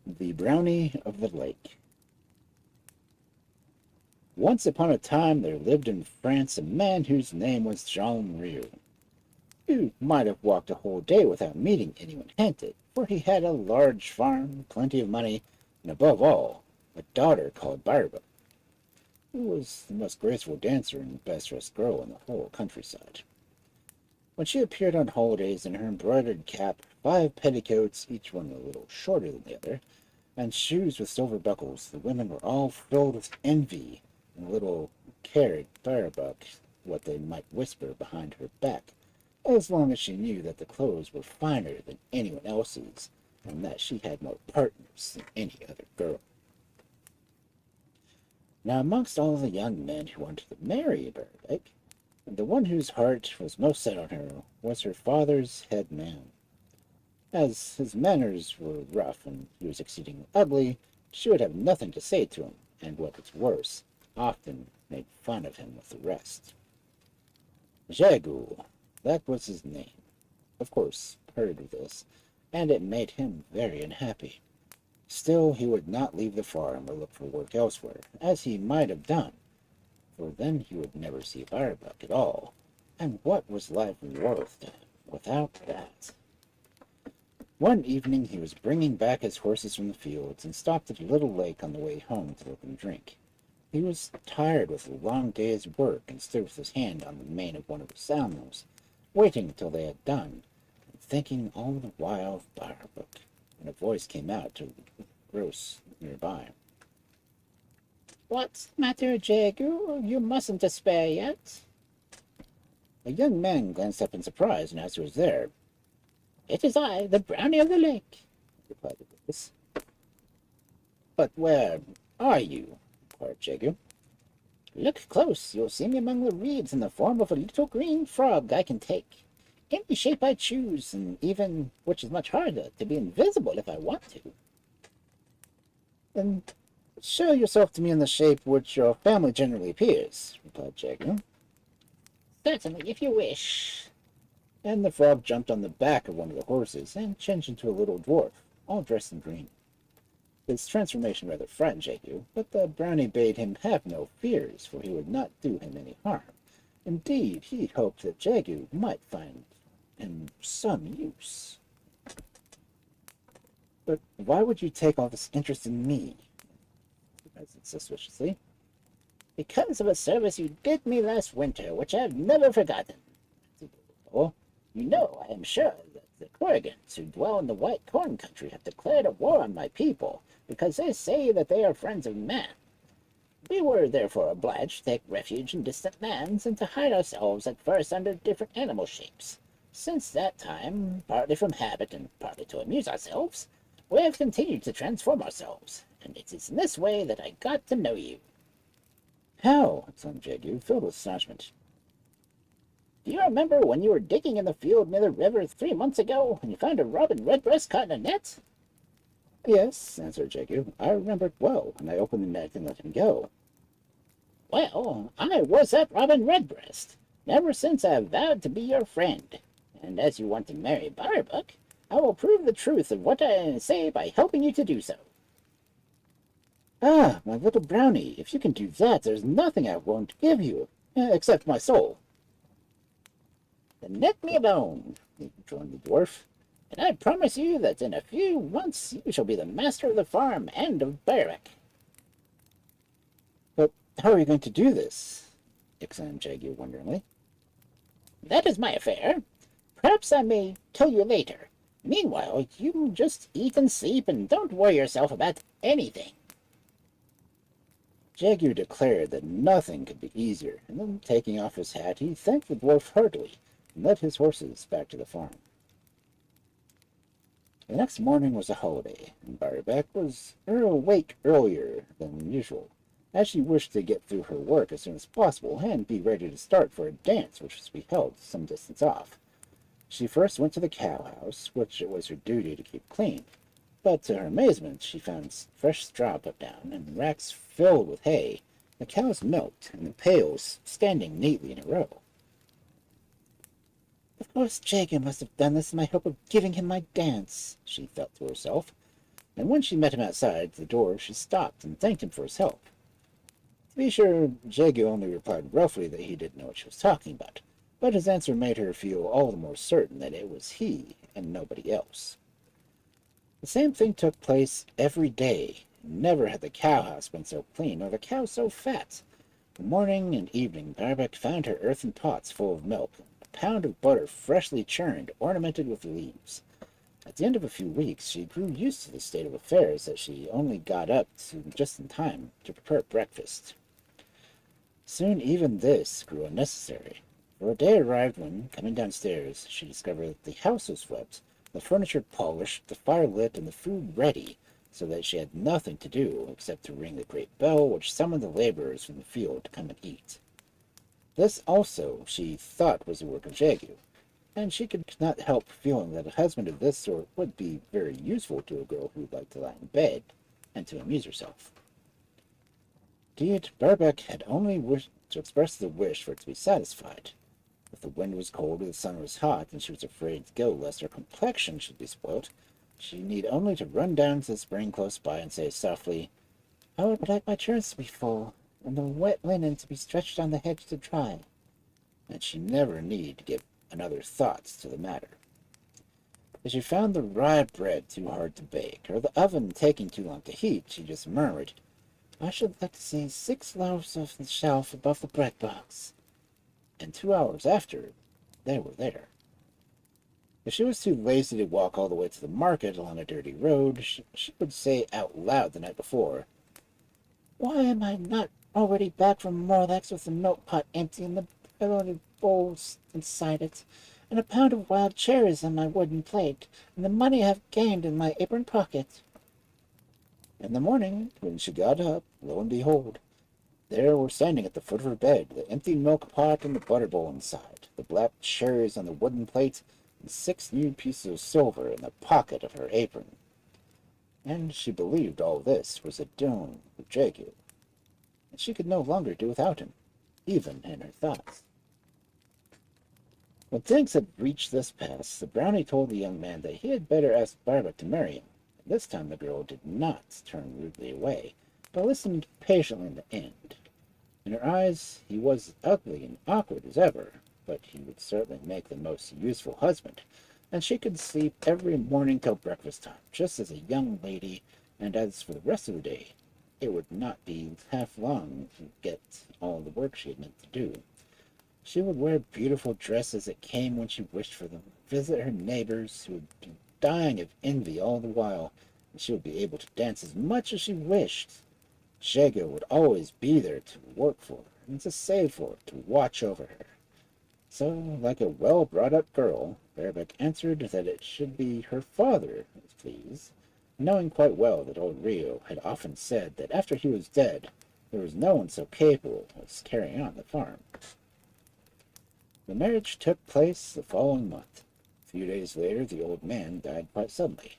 The Brownie of the Lake. Once upon a time there lived in France a man whose name was Jean Rieu. You might have walked a whole day without meeting anyone hinted, for he had a large farm, plenty of money, and above all, a daughter called Barbara, who was the most graceful dancer and best dressed girl in the whole countryside. When she appeared on holidays in her embroidered cap, 5 petticoats, each one a little shorter than the other, and shoes with silver buckles, the women were all filled with envy and a little cared about what they might whisper behind her back, as long as she knew that the clothes were finer than anyone else's, and that she had more partners than any other girl. Now, amongst all the young men who wanted to marry Barabek, the one whose heart was most set on her was her father's head man. As his manners were rough and he was exceedingly ugly, she would have nothing to say to him, and what was worse, often made fun of him with the rest. Jegu, that was his name, of course, heard of this, and it made him very unhappy. Still, he would not leave the farm or look for work elsewhere, as he might have done, for then he would never see Firebuck at all, and what was life worth to him without that? One evening he was bringing back his horses from the fields and stopped at a little lake on the way home to look and drink. He was tired with a long day's work and stood with his hand on the mane of one of the sow-mills, waiting till they had done, and thinking all the while of Firebuck, when a voice came out to the grouse nearby. "What's the matter, Jegu? You mustn't despair yet." A young man glanced up in surprise and asked who was there. "It is I, the Brownie of the Lake," replied the voice. "But where are you?" inquired Jegu. "Look close. You'll see me among the reeds in the form of a little green frog I can take. Any shape I choose, and even, which is much harder, to be invisible if I want to." "Then show yourself to me in the shape which your family generally appears," replied Jegu. "Certainly, if you wish." And the frog jumped on the back of one of the horses and changed into a little dwarf, all dressed in green. His transformation rather frightened Jegu, but the brownie bade him have no fears, for he would not do him any harm. Indeed, he hoped that Jegu might find him some use. "But why would you take all this interest in me?" he asked suspiciously. "Because of a service you did me last winter, which I have never forgotten," answered the little fellow. "You know, I am sure, that the Korrigans who dwell in the White Corn country have declared a war on my people, because they say that they are friends of man. We were therefore obliged to take refuge in distant lands, and to hide ourselves at first under different animal shapes. Since that time, partly from habit and partly to amuse ourselves, we have continued to transform ourselves, and it is in this way that I got to know you." "How?" exclaimed Jegu, filled with astonishment. "Do you remember when you were digging in the field near the river 3 months ago, and you found a robin redbreast caught in a net?" "Yes," answered Jegu. "I remember it well, and I opened the net and let him go." "Well, I was that robin redbreast. Ever since I have vowed to be your friend, and as you want to marry Barbuck, I will prove the truth of what I say by helping you to do so." "Ah, my little brownie, if you can do that, there's nothing I won't give you, except my soul." "Then let me alone," rejoined the dwarf, "and I promise you that in a few months you shall be the master of the farm and of Barbuck." "But how are you going to do this?" exclaimed Jegu wonderingly. "That is my affair. Perhaps I may tell you later. Meanwhile, you just eat and sleep, and don't worry yourself about anything." Jegu declared that nothing could be easier, and then taking off his hat, he thanked the dwarf heartily and led his horses back to the farm. The next morning was a holiday, and Barback was awake earlier than usual, as she wished to get through her work as soon as possible and be ready to start for a dance which was to be held some distance off. She first went to the cow-house, which it was her duty to keep clean, but to her amazement she found fresh straw put down, and racks filled with hay, the cows milked, and the pails standing neatly in a row. "Of course Jacob must have done this in my hope of giving him my dance," she thought to herself. and when she met him outside the door, she stopped and thanked him for his help. To be sure, Jegu only replied roughly that he didn't know what she was talking about, but his answer made her feel all the more certain that it was he and nobody else. The same thing took place every day. Never had the cowhouse been so clean or the cows so fat. Morning and evening, Barbec found her earthen pots full of milk, a pound of butter freshly churned, ornamented with leaves. At the end of a few weeks, she grew used to the state of affairs that she only got up to just in time to prepare breakfast. Soon even this grew unnecessary, for a day arrived when, coming downstairs, she discovered that the house was swept, the furniture polished, the fire lit, and the food ready, so that she had nothing to do except to ring the great bell which summoned the laborers from the field to come and eat. This also she thought was the work of Jegu, and she could not help feeling that a husband of this sort would be very useful to a girl who liked to lie in bed and to amuse herself. Indeed, Barbec had only wished to express the wish for it to be satisfied. If the wind was cold or the sun was hot, and she was afraid to go lest her complexion should be spoilt, she need only to run down to the spring close by and say softly, "I would like my churns to be full, and the wet linen to be stretched on the hedge to dry," and she never need give another thought to the matter. If she found the rye bread too hard to bake, or the oven taking too long to heat, she just murmured, "I should like to see 6 loaves of the shelf above the bread box." And 2 hours after, they were there. If she was too lazy to walk all the way to the market along a dirty road, she would say out loud the night before, "Why am I not already back from Morlax with the milk pot empty and the loaded bowls inside it, and a pound of wild cherries on my wooden plate, and the money I have gained in my apron pocket?" In the morning, when she got up, lo and behold, there were standing at the foot of her bed the empty milk pot and the butter bowl inside, the black cherries on the wooden plate, and 6 new pieces of silver in the pocket of her apron. And she believed all this was a doom of Jegu, and she could no longer do without him, even in her thoughts. When things had reached this pass, the brownie told the young man that he had better ask Barbec to marry him. This time the girl did not turn rudely away, but listened patiently in the end. In her eyes he was ugly and awkward as ever, but he would certainly make the most useful husband, and she could sleep every morning till breakfast time, just as a young lady, and as for the rest of the day, it would not be half long to get all the work she had meant to do. She would wear beautiful dresses that came when she wished for them, visit her neighbors, who would be dying of envy all the while, and she would be able to dance as much as she wished. Jegu would always be there to work for her, and to save for her, to watch over her. So, like a well-brought-up girl, Barbec answered that it should be her father who was pleased, knowing quite well that old Rio had often said that after he was dead, there was no one so capable of carrying on the farm. The marriage took place the following month. A few days later, the old man died quite suddenly.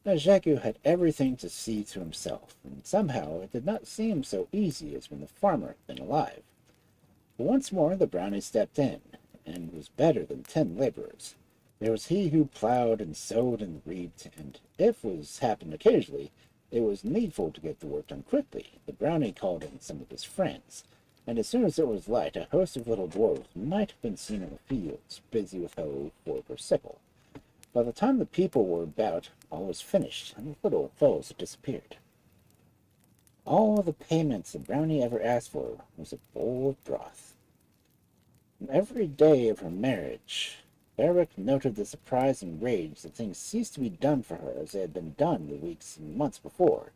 Now Jegu had everything to see to himself, and somehow it did not seem so easy as when the farmer had been alive. But once more the brownie stepped in, and was better than 10 laborers. There was he who plowed and sowed and reaped, and if was happened occasionally, it was needful to get the work done quickly. The brownie called in some of his friends, and as soon as it was light, a host of little dwarfs might have been seen in the fields, busy with hoe, fork, or sickle. By the time the people were about, all was finished, and the little fellows had disappeared. All the payments the brownie ever asked for was a bowl of broth. And every day of her marriage, Barbec noted the surprise and rage that things ceased to be done for her as they had been done the weeks and months before.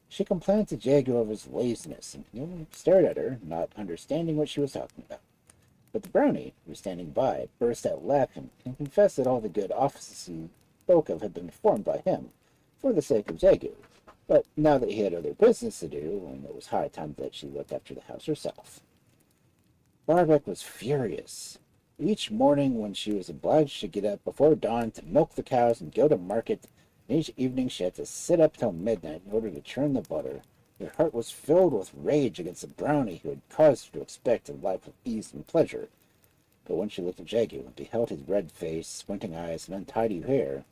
She complained to Jegu of his laziness, and he only stared at her, not understanding what she was talking about. But the brownie, who was standing by, burst out laughing, and confessed that all the good offices he spoke of had been performed by him, for the sake of Jegu. But now that he had other business to do, and it was high time that she looked after the house herself. Barbec was furious. Each morning when she was obliged to get up before dawn to milk the cows and go to market, and each evening she had to sit up till midnight in order to churn the butter, her heart was filled with rage against the brownie who had caused her to expect a life of ease and pleasure. But when she looked at Jegu and beheld his red face, squinting eyes, and untidy hair,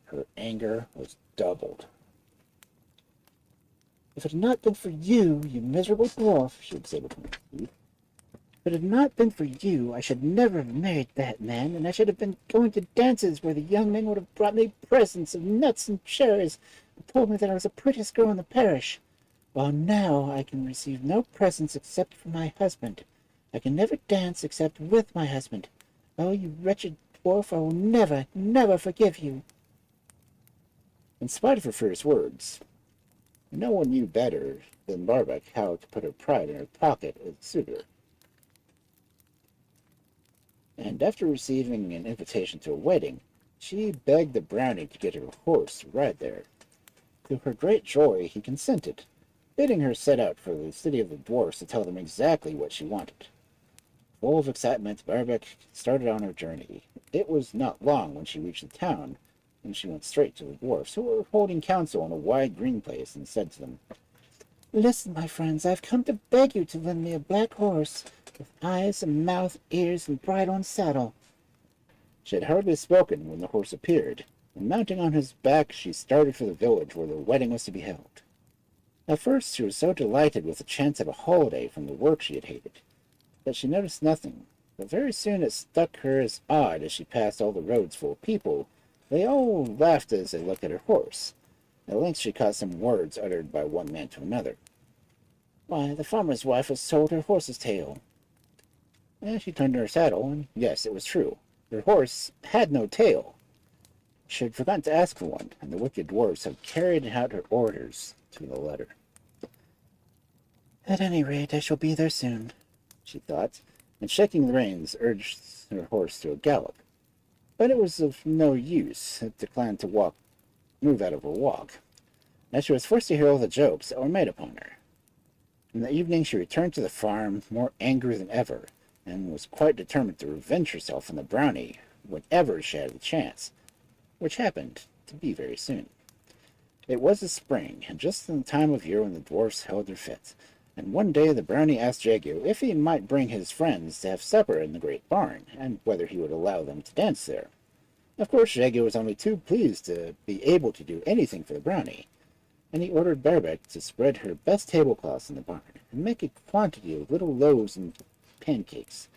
her anger was doubled. If it had not been for you, you miserable dwarf, she would say between her teeth, if it had not been for you, I should never have married that man, and I should have been going to dances where the young men would have brought me presents of nuts and cherries and told me that I was the prettiest girl in the parish. While now I can receive no presents except from my husband. I can never dance except with my husband. Oh, you wretched dwarf, I will never, never forgive you. In spite of her first words, no one knew better than Barbec how to put her pride in her pocket as a suitor. And after receiving an invitation to a wedding, she begged the Brownie to get her horse to ride there. To her great joy, he consented, bidding her set out for the city of the dwarfs to tell them exactly what she wanted. Full of excitement, Barbec started on her journey. It was not long when she reached the town, and she went straight to the dwarfs, who were holding council in a wide green place, and said to them, "Listen, my friends, I've come to beg you to lend me a black horse, with eyes and mouth, ears, and bridle and saddle." She had hardly spoken when the horse appeared, and mounting on his back, she started for the village where the wedding was to be held. At first she was so delighted with the chance of a holiday from the work she had hated, that she noticed nothing, but very soon it struck her as odd as she passed all the roads full of people. They all laughed as they looked at her horse. At length she caught some words uttered by one man to another. "Why, the farmer's wife has sold her horse's tail." And she turned in her saddle, and yes, it was true. Her horse had no tail. She had forgotten to ask for one, and the wicked dwarfs had carried out her orders to the letter. "At any rate, I shall be there soon," she thought, and shaking the reins, urged her horse to a gallop. But it was of no use. It declined to move out of her walk. Now she was forced to hear all the jokes that were made upon her. In the evening she returned to the farm, more angry than ever, and was quite determined to revenge herself on the Brownie whenever she had the chance, which happened to be very soon. It was the spring, and just in the time of year when the dwarfs held their fete, and one day the Brownie asked Jegu if he might bring his friends to have supper in the great barn, and whether he would allow them to dance there. Of course, Jegu was only too pleased to be able to do anything for the Brownie, and he ordered Barbec to spread her best tablecloths in the barn, and make a quantity of little loaves and pancakes,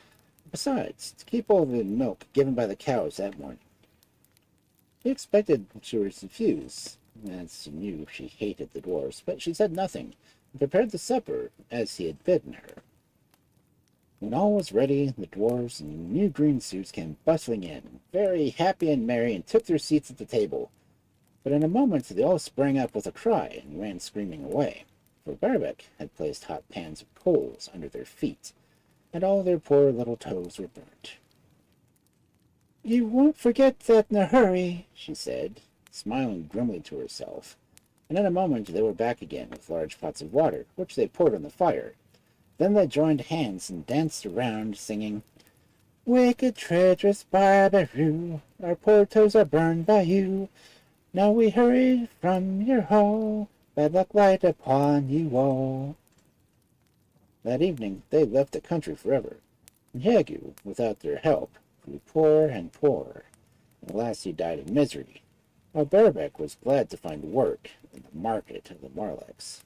besides, to keep all the milk given by the cows that morning. He expected she would refuse, as he knew she hated the dwarfs, but she said nothing, and prepared the supper as he had bidden her. When all was ready, the dwarfs in new green suits came bustling in, very happy and merry, and took their seats at the table. But in a moment they all sprang up with a cry and ran screaming away, for Barbec had placed hot pans of coals under their feet, and all their poor little toes were burnt. "You won't forget that in a hurry," she said, smiling grimly to herself, and in a moment they were back again with large pots of water, which they poured on the fire. Then they joined hands and danced around, singing, "Wicked, treacherous Barbaroo, our poor toes are burned by you. Now we hurried from your hall, bad luck light upon you all." That evening they left the country forever, and Jegu, without their help, grew poorer and poorer, and at last he died of misery, while Barbec was glad to find work in the market of the Marlex.